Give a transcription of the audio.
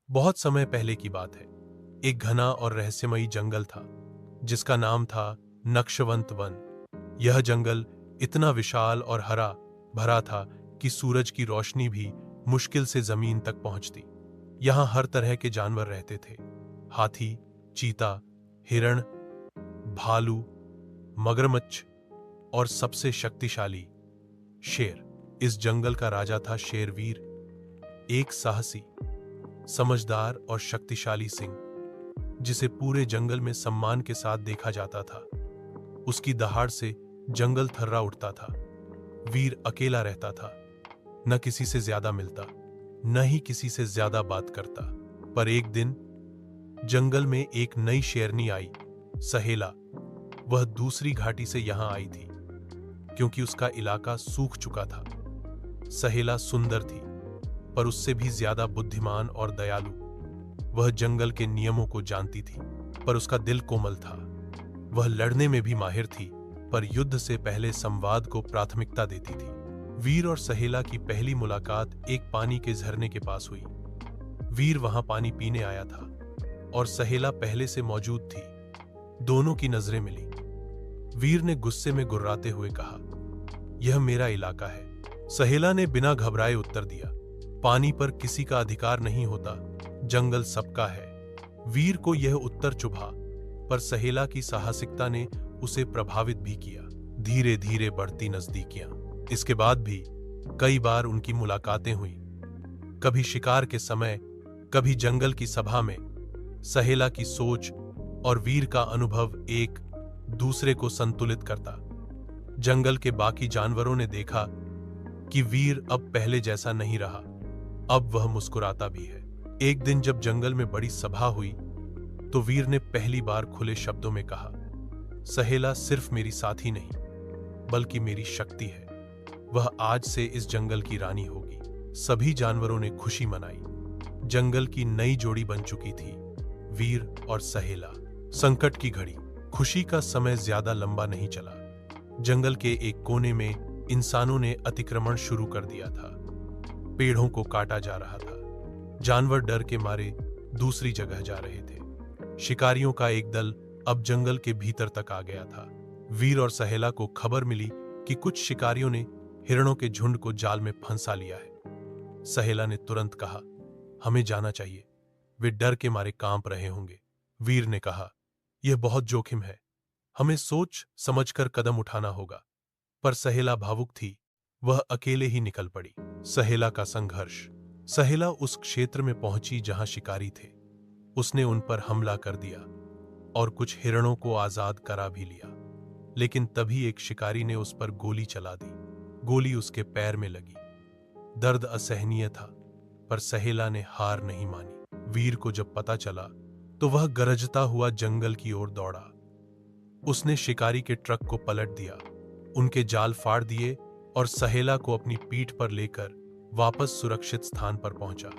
बहुत समय पहले की बात है। एक घना और रहस्यमयी जंगल था जिसका नाम था नक्शवंत वन। यह जंगल इतना विशाल और हरा भरा था कि सूरज की रोशनी भी मुश्किल से जमीन तक पहुंचती। यहां हर तरह के जानवर रहते थे। हाथी, चीता, हिरण, भालू, मगरमच्छ और सबसे शक्तिशाली शेर। इस जंगल का राजा था शेरवीर, एक साहसी, समझदार और शक्तिशाली सिंह जिसे पूरे जंगल में सम्मान के साथ देखा जाता था। उसकी दहाड़ से जंगल थर्रा उठता था। वीर अकेला रहता था, न किसी से ज्यादा मिलता, न ही किसी से ज्यादा बात करता। पर एक दिन जंगल में एक नई शेरनी आई, सहेला। वह दूसरी घाटी से यहां आई थी क्योंकि उसका इलाका सूख चुका था। सहेला सुंदर थी, पर उससे भी ज्यादा बुद्धिमान और दयालु। वह जंगल के नियमों को जानती थी, पर उसका दिल कोमल था। वह लड़ने में भी माहिर थी, पर युद्ध से पहले संवाद को प्राथमिकता देती थी। वीर और सहेला की पहली मुलाकात एक पानी के झरने के पास हुई। वीर वहां पानी पीने आया था और सहेला पहले से मौजूद थी। दोनों की नजरें मिली। वीर ने गुस्से में गुर्राते हुए कहा, यह मेरा इलाका है। सहेला ने बिना घबराए उत्तर दिया, पानी पर किसी का अधिकार नहीं होता, जंगल सबका है। वीर को यह उत्तर चुभा, पर सहेला की साहसिकता ने उसे प्रभावित भी किया। धीरे धीरे बढ़ती नजदीकियां। इसके बाद भी कई बार उनकी मुलाकातें हुई, कभी शिकार के समय, कभी जंगल की सभा में। सहेला की सोच और वीर का अनुभव एक दूसरे को संतुलित करता। जंगल के बाकी जानवरों ने देखा कि वीर अब पहले जैसा नहीं रहा। अब वह मुस्कुराता भी है। एक दिन जब जंगल में बड़ी सभा हुई तो वीर ने पहली बार खुले शब्दों में कहा, सहेला सिर्फ मेरी साथी नहीं, बल्कि मेरी शक्ति है। वह आज से इस जंगल की रानी होगी। सभी जानवरों ने खुशी मनाई। जंगल की नई जोड़ी बन चुकी थी, वीर और सहेला। संकट की घड़ी। खुशी का समय ज्यादा लंबा नहीं चला। जंगल के एक कोने में इंसानों ने अतिक्रमण शुरू कर दिया था। पेड़ों को काटा जा रहा था। जानवर डर के मारे दूसरी जगह जा रहे थे। शिकारियों का एक दल अब जंगल के भीतर तक आ गया था। वीर और सहेला को खबर मिली कि कुछ शिकारियों ने हिरणों के झुंड को जाल में फंसा लिया है। सहेला ने तुरंत कहा, हमें जाना चाहिए, वे डर के मारे कांप रहे होंगे। वीर ने कहा, यह बहुत जोखिम है, हमें सोच समझकर कदम उठाना होगा। पर सहेला भावुक थी, वह अकेले ही निकल पड़ी। सहेला का संघर्ष। सहेला उस क्षेत्र में पहुंची जहां शिकारी थे। उसने उन पर हमला कर दिया और कुछ हिरणों को आजाद करा भी लिया। लेकिन तभी एक शिकारी ने उस पर गोली चला दी। गोली उसके पैर में लगी। दर्द असहनीय था, पर सहेला ने हार नहीं मानी। वीर को जब पता चला तो वह गरजता हुआ जंगल की ओर दौड़ा। उसने शिकारी के ट्रक को पलट दिया, उनके जाल फाड़ दिए और सहेला को अपनी पीठ पर लेकर वापस सुरक्षित स्थान पर पहुंचा।